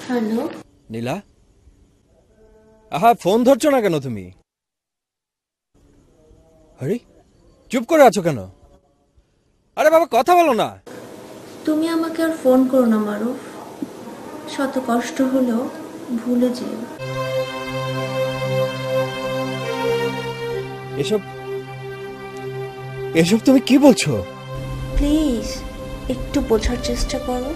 Hello. নীলা, আহা phone ধরছো না কেন তুমি? আরে চুপ করে আছো কেন? আরে বাবা কথা বলো না। তুমি আমাকে আর ফোন করো না মারুফ, শত কষ্ট হলেও ভুলে যেও। এসব এসব তুমি কি বলছো? প্লিজ একটু বোঝার চেষ্টা করো।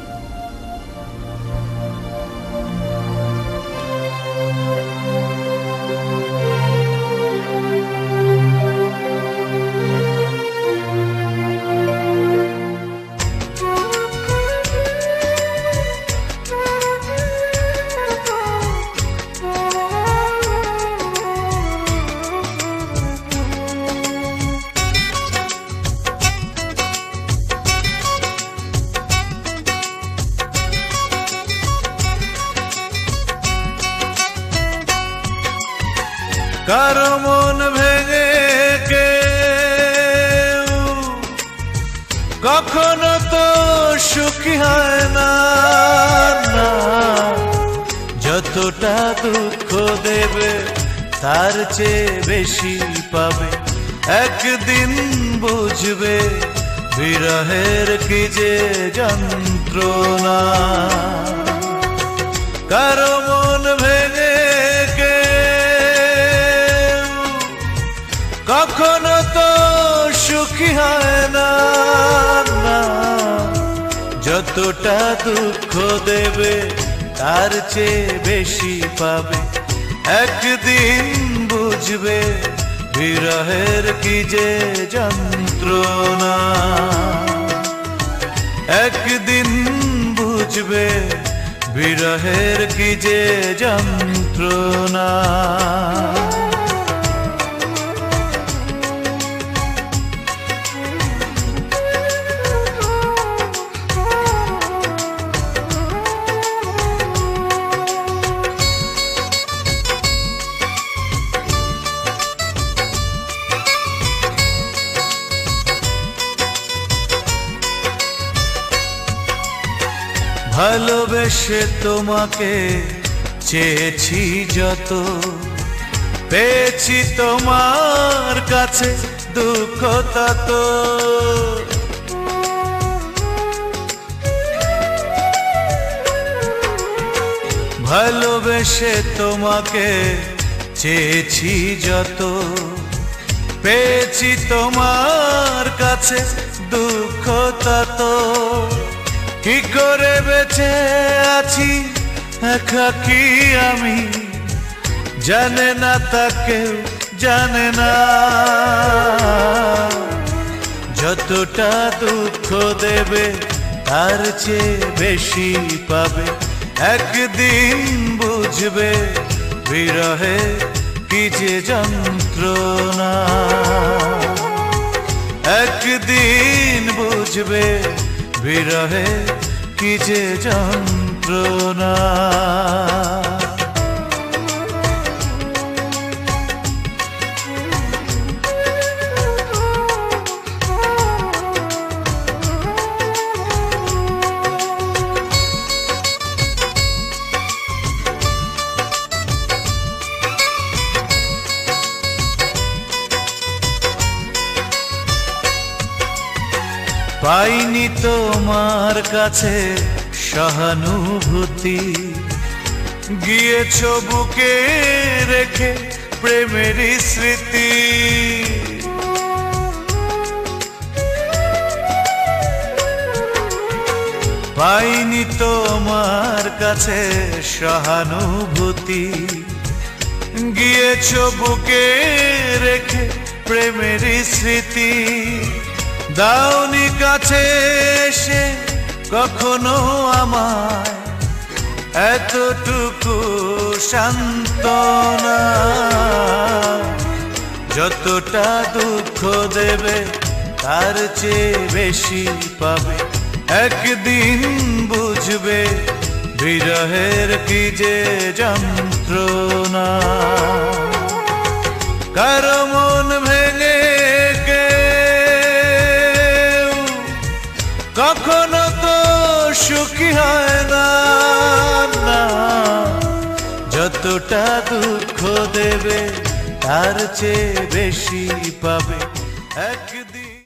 কারো মন ভেঙে কেউ কখনো তো সুখী হয় না, না। যতটা দুঃখ দেবে তার চেয়ে বেশি পাবে, একদিন বুঝবে বিরহের কি যে যন্ত্রণা। কারো মন ভেঙে কখনো তো সুখী হয় না, না। যতটা দুঃখ দেবে তার চেয়ে বেশি পাবে, একদিন বুঝবে বিরহের কি যে যন্ত্রণা। একদিন বুঝবে বিরহের কি যে যন্ত্রণা। ভালোবেসে তোমাকে চেয়েছি যত, পেয়েছি তোমার কাছে দুঃখ তত। ভালোবেসে তোমাকে চেয়েছি যত, পেয়েছি তোমার কাছে দুঃখ তত। কি করে বেঁচে আছি একাকী আমি, জানে না তা কেউ জানে না। যতটা দুঃখ দেবে তার চেয়ে বেশি পাবে, একদিন বুঝবে বিরহে কি যে যন্ত্রণা। একদিন বুঝবে বিরহে কি যে যন্ত্রণা। পাইনি তোমার কাছে সহানুভূতি, গিয়েছ বুকে রেখে প্রেমের স্মৃতি। পাইনি তোমার কাছে সহানুভূতি, গিয়েছ বুকে রেখে প্রেমের স্মৃতি। দাওনি কাছে এসে কখনো আমায় এতটুকু সান্ত্বনা। যতটা দুঃখ দেবে তার চেয়ে বেশি পাবে, একদিন বুঝবে বিরহের কি যে যন্ত্রণা। কারো মন ভেঙে কখনো তো সুখী হয় না, না। যতটা দুঃখ দেবে তার চেয়ে বেশি পাবে এক